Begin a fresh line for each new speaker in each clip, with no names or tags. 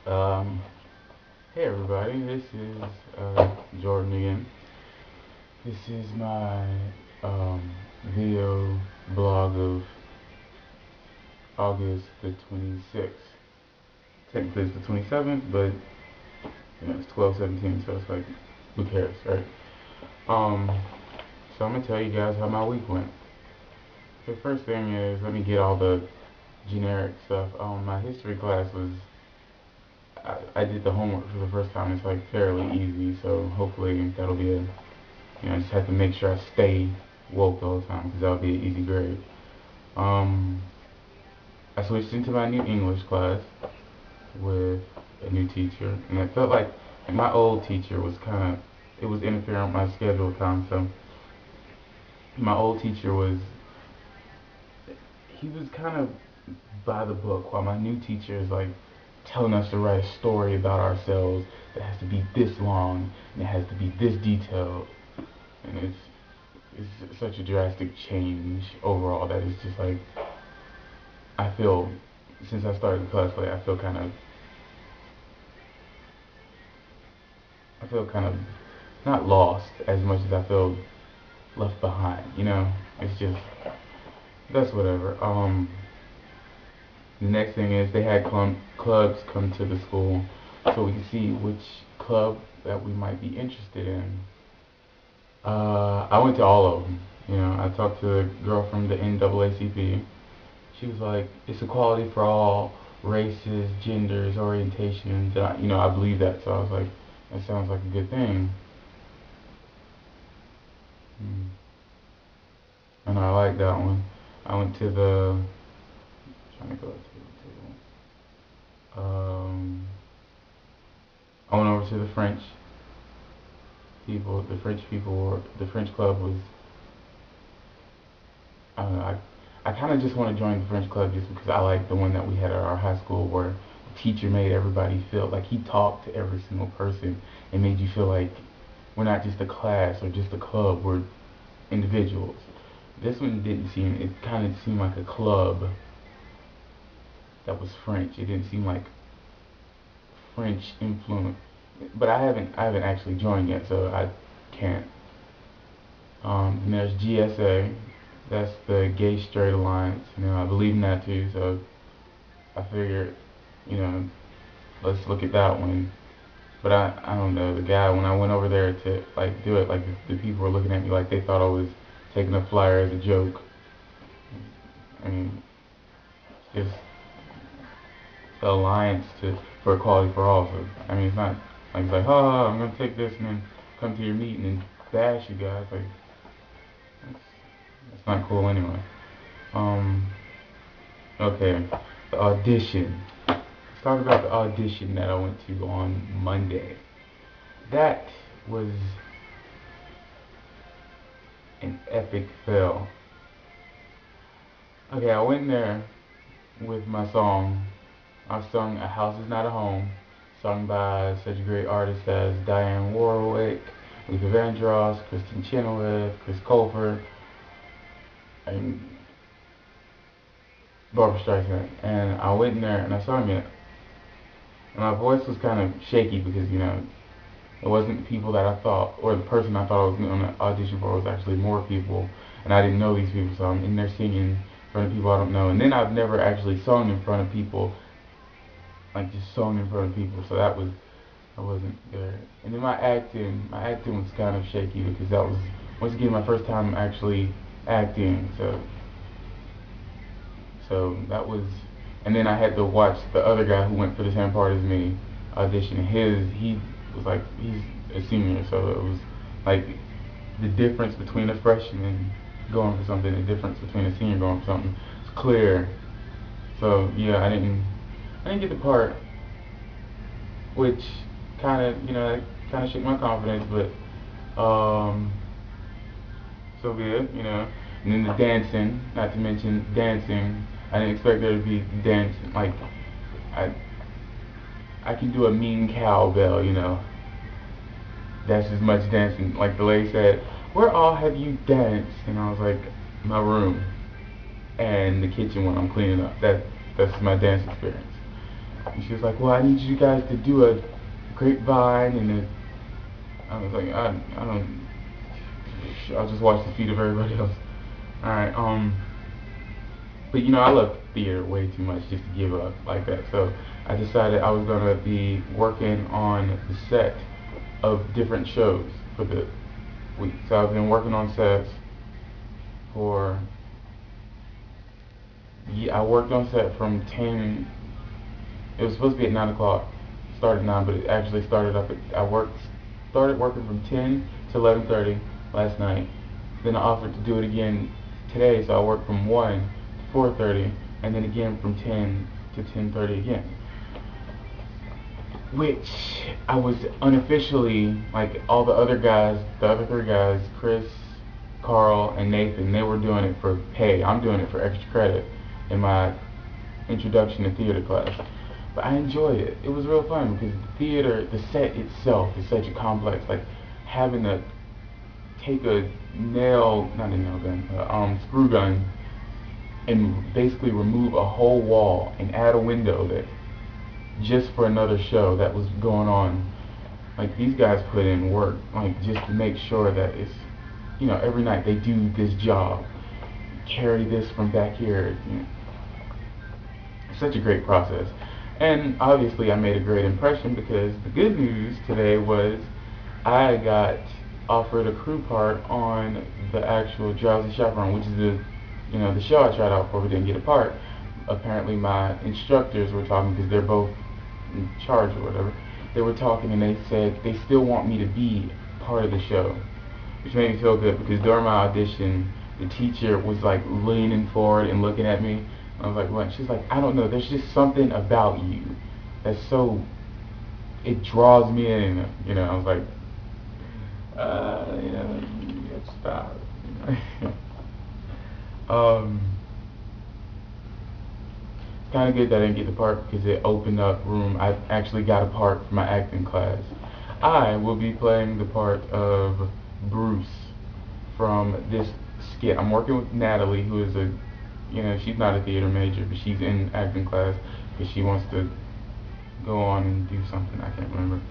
Um, hey everybody, this is Jordan again. This is my video blog of August the 26th. Technically it's the 27th, but it's 12/17, so it's like, who cares, right? Um, so I'm gonna tell you guys how my week went. The first thing is, let me get all the generic stuff. My history class was I did the homework for the first time. It's like fairly easy, so hopefully that'll be I just have to make sure I stay woke all the time because that'll be an easy grade. Um, I switched into my new English class with a new teacher, and it felt like my old teacher was it was interfering with my schedule time. So my old teacher he was kind of by the book, while my new teacher is like telling us to write a story about ourselves that has to be this long and it has to be this detailed, and it's such a drastic change overall that it's just like I feel since I started the class, like I feel kind of not lost as much as I feel left behind. It's just that's whatever. The next thing is they had clubs come to the school so we can see which club that we might be interested in. I went to all of them. I talked to the girl from the NAACP. She was like, it's equality for all races, genders, orientations. And I believe that. So I was like, that sounds like a good thing. Hmm. And I like that one. I went to the, trying to go I went over to the French people. The French club was, I don't know, I kind of just want to join the French club just because I like the one that we had at our high school where the teacher made everybody feel like he talked to every single person and made you feel like we're not just a class or just a club, we're individuals. This one didn't seem, it kind of seemed like a club that was French. It didn't seem like French influence. But I haven't actually joined yet, so I can't. And there's GSA, that's the Gay Straight Alliance. I believe in that too, so I figured, you know, let's look at that one. But I don't know, the guy, when I went over there to like do it, like the people were looking at me like they thought I was taking a flyer as a joke. I mean, it's the alliance for equality for all. So I mean, it's not like it's like, oh, I'm gonna take this and then come to your meeting and bash you guys. Like that's, that's not cool anyway. Um, okay, the audition. Let's talk about the audition that I went to on Monday. That was an epic fail. Okay, I went in there with my song. I sung "A House Is Not a Home," sung by such great artists as Diane Warwick, Luther Vandross, Kristen Chenoweth, Chris Colfer, and Barbra Streisand. And I went in there and I sung it. And my voice was kind of shaky because, it wasn't the people that I thought, or the person I thought I was going to audition for was actually more people. And I didn't know these people, so I'm in there singing in front of people I don't know. And then I've never actually sung in front of people, like just sung in front of people, so I wasn't there. And then my acting was kind of shaky because that was once again my first time actually acting. So that was, and then I had to watch the other guy who went for the same part as me audition. He was like he's a senior, so it was like the difference between a freshman going for something, the difference between a senior going for something, it's clear. So yeah, I didn't get the part, which kind of shook my confidence, but so be it. And then the dancing, not to mention dancing, I didn't expect there to be dancing. Like I, I can do a mean cowbell. That's as much dancing. Like the lady said, where all have you danced? And I was like, my room and the kitchen when I'm cleaning up. That's my dance experience. And she was like, well, I need you guys to do a grapevine and a, I was like, I don't, I'll just watch the feet of everybody else. Alright, but you know, I love theater way too much just to give up like that. So I decided I was going to be working on the set of different shows for the week. So I've been working on sets for, yeah, I worked on set from 10, it was supposed to be at 9 o'clock, started at 9, but it actually started up at, started working from 10 to 11:30 last night. Then I offered to do it again today, so I worked from 1 to 4:30, and then again from 10 to 10:30 again. Which I was unofficially, like all the other guys, the other 3 guys, Chris, Carl, and Nathan, they were doing it for pay. I'm doing it for extra credit in my introduction to theater class. But I enjoyed it. It was real fun because the theater, the set itself is such a complex, like having to take a nail, not a nail gun, screw gun, and basically remove a whole wall and add a window that just for another show that was going on. Like these guys put in work, like just to make sure that it's, you know, every night they do this job, carry this from back here. You know. It's such a great process. And obviously I made a great impression because the good news today was I got offered a crew part on the actual Drowsy Chaperone, which is the, you know, the show I tried out for but didn't get a part. Apparently my instructors were talking because they're both in charge or whatever. They were talking and they said they still want me to be part of the show, which made me feel good because during my audition the teacher was like leaning forward and looking at me. I was like, what? She's like, I don't know, there's just something about you that's so, it draws me in, you know. I was like, you know, stop. It's kind of good that I didn't get the part because it opened up room. I actually got a part for my acting class. I will be playing the part of Bruce from this skit. I'm working with Natalie, who is a, you know, she's not a theater major, but she's in acting class because she wants to go on and do something. I can't remember.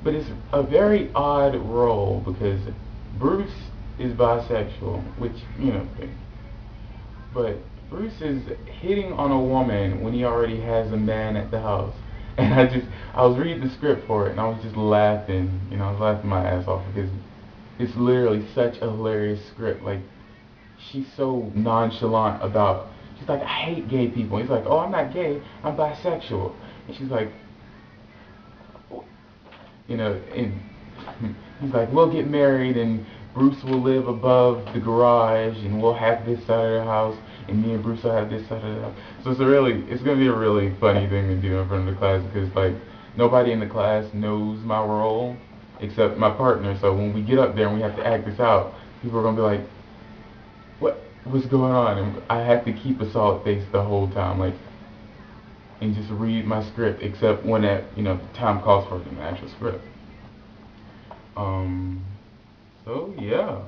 But it's a very odd role because Bruce is bisexual, which, you know, but Bruce is hitting on a woman when he already has a man at the house. And I was reading the script for it and I was just laughing, you know, I was laughing my ass off because it's literally such a hilarious script. Like, she's so nonchalant about, she's like, I hate gay people. He's like, oh, I'm not gay, I'm bisexual. And she's like, you know, and he's like, we'll get married and Bruce will live above the garage and we'll have this side of the house and me and Bruce will have this side of the house. So it's going to be a really funny thing to do in front of the class because, like, nobody in the class knows my role except my partner. So when we get up there and we have to act this out, people are going to be like, what's going on? And I have to keep a solid face the whole time, like, and just read my script, except when that, you know, the time calls for it in the actual script. So yeah,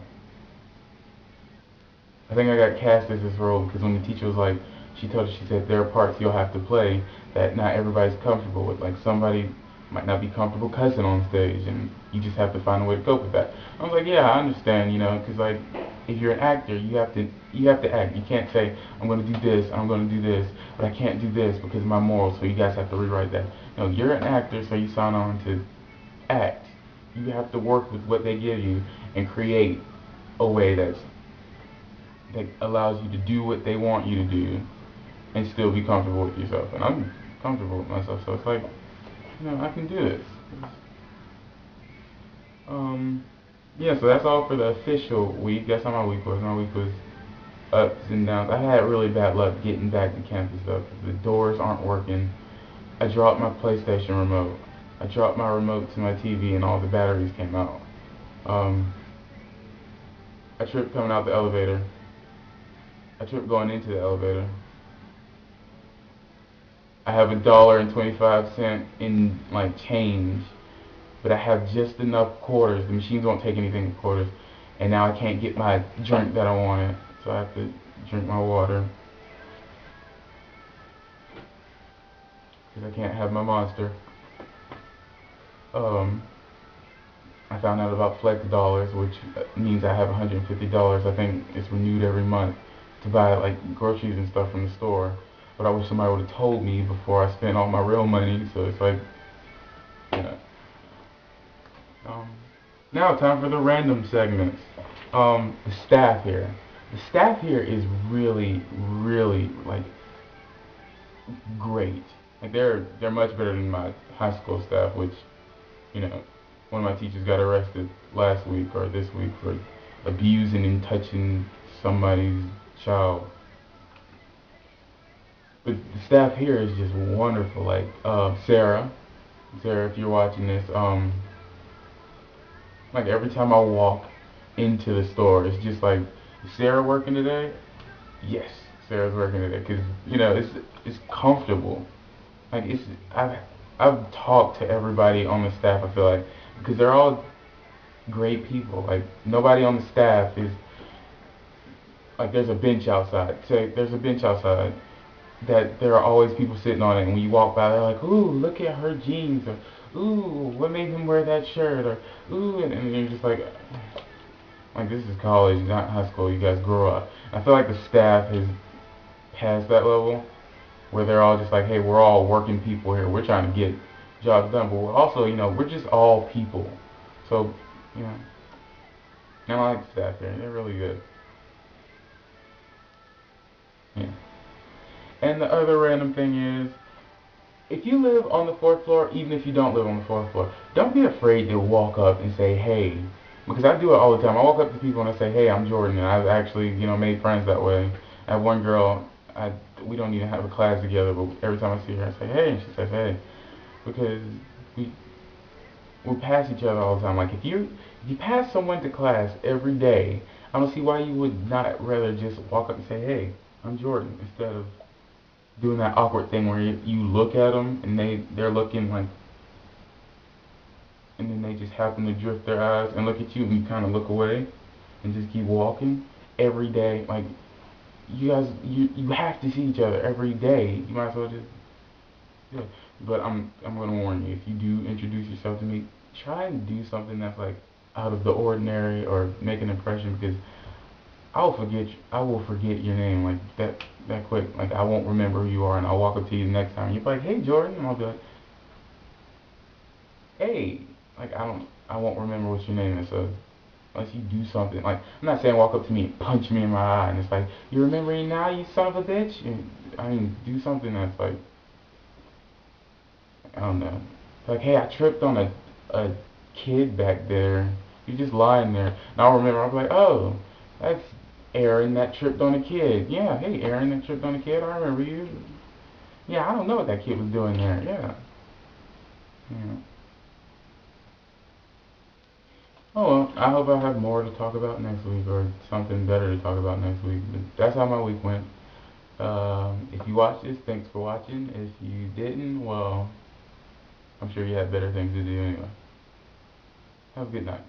I think I got cast as this role because when the teacher was like, she said there are parts you'll have to play that not everybody's comfortable with. Like somebody might not be comfortable cussing on stage, and you just have to find a way to cope with that. I was like, yeah, I understand, you know, because like if you're an actor, you have to act. You can't say I'm going to do this, I'm going to do this, but I can't do this because of my morals. So you guys have to rewrite that. No, you're an actor, so you sign on to act. You have to work with what they give you and create a way that allows you to do what they want you to do and still be comfortable with yourself. And I'm comfortable with myself, so it's like, you know, I can do this. Yeah, so that's all for the official week. That's how my week was. My week was ups and downs. I had really bad luck getting back to campus though, because the doors aren't working. I dropped my PlayStation remote. I dropped my remote to my TV and all the batteries came out. I tripped coming out the elevator. I tripped going into the elevator. I have $1.25 in like change, but I have just enough quarters. The machines won't take anything in quarters, and now I can't get my drink that I wanted, so I have to drink my water. because I can't have my monster. Um, I found out about Flex Dollars, which means I have $150. I think it's renewed every month to buy like groceries and stuff from the store. But I wish somebody would have told me before I spent all my real money. So it's like, you know. Um, Now time for the random segments. The staff here. The staff here is really, really like great. Like they're much better than my high school staff, which you know, one of my teachers got arrested last week or this week for abusing and touching somebody's child. But the staff here is just wonderful. Like Sarah, if you're watching this, like every time I walk into the store, it's just like, is Sarah working today? Yes, Sarah's working today because it's comfortable. Like I've I've talked to everybody on the staff. I feel like because they're all great people. Like nobody on the staff is like there's a bench outside. Say there's a bench outside that there are always people sitting on it, and when you walk by, they're like, "Ooh, look at her jeans," or "Ooh, what made him wear that shirt?" or "Ooh," and you're just like this is college, not high school. You guys grow up. I feel like the staff has passed that level where they're all just like, "Hey, we're all working people here. We're trying to get jobs done, but we're also, we're just all people." So, you know, and I like the staff here. They're really good. Yeah. And the other random thing is, if you live on the fourth floor, even if you don't live on the fourth floor, don't be afraid to walk up and say, "Hey," because I do it all the time. I walk up to people and I say, "Hey, I'm Jordan," and I've actually, made friends that way. I have one girl, we don't even have a class together, but every time I see her, I say, "Hey," and she says, "Hey," because we we pass each other all the time. Like if you pass someone to class every day, I don't see why you would not rather just walk up and say, "Hey, I'm Jordan," instead of doing that awkward thing where you look at them and they're looking like, and then they just happen to drift their eyes and look at you and you kind of look away and just keep walking every day. Like you guys, you have to see each other every day. You might as well just do it. But I'm gonna warn you, if you do introduce yourself to me, try and do something that's like out of the ordinary or make an impression because I will forget your name like that quick. Like I won't remember who you are, and I'll walk up to you the next time. You're like, "Hey, Jordan," and I'll be like, "Hey," like I won't remember what your name is. So unless you do something, like I'm not saying walk up to me and punch me in my eye, and it's like, "You remember me now, you son of a bitch." And, I mean, do something that's like, I don't know, like, "Hey, I tripped on a kid back there. You just lying there." And I'll remember. I'll be like, "Oh, that's Aaron that tripped on a kid. Yeah, hey, Aaron that tripped on a kid. I remember you. Yeah, I don't know what that kid was doing there. Yeah, yeah." Oh well, I hope I have more to talk about next week or something better to talk about next week. But that's how my week went. If you watched this, thanks for watching. If you didn't, well, I'm sure you had better things to do anyway. Have a good night.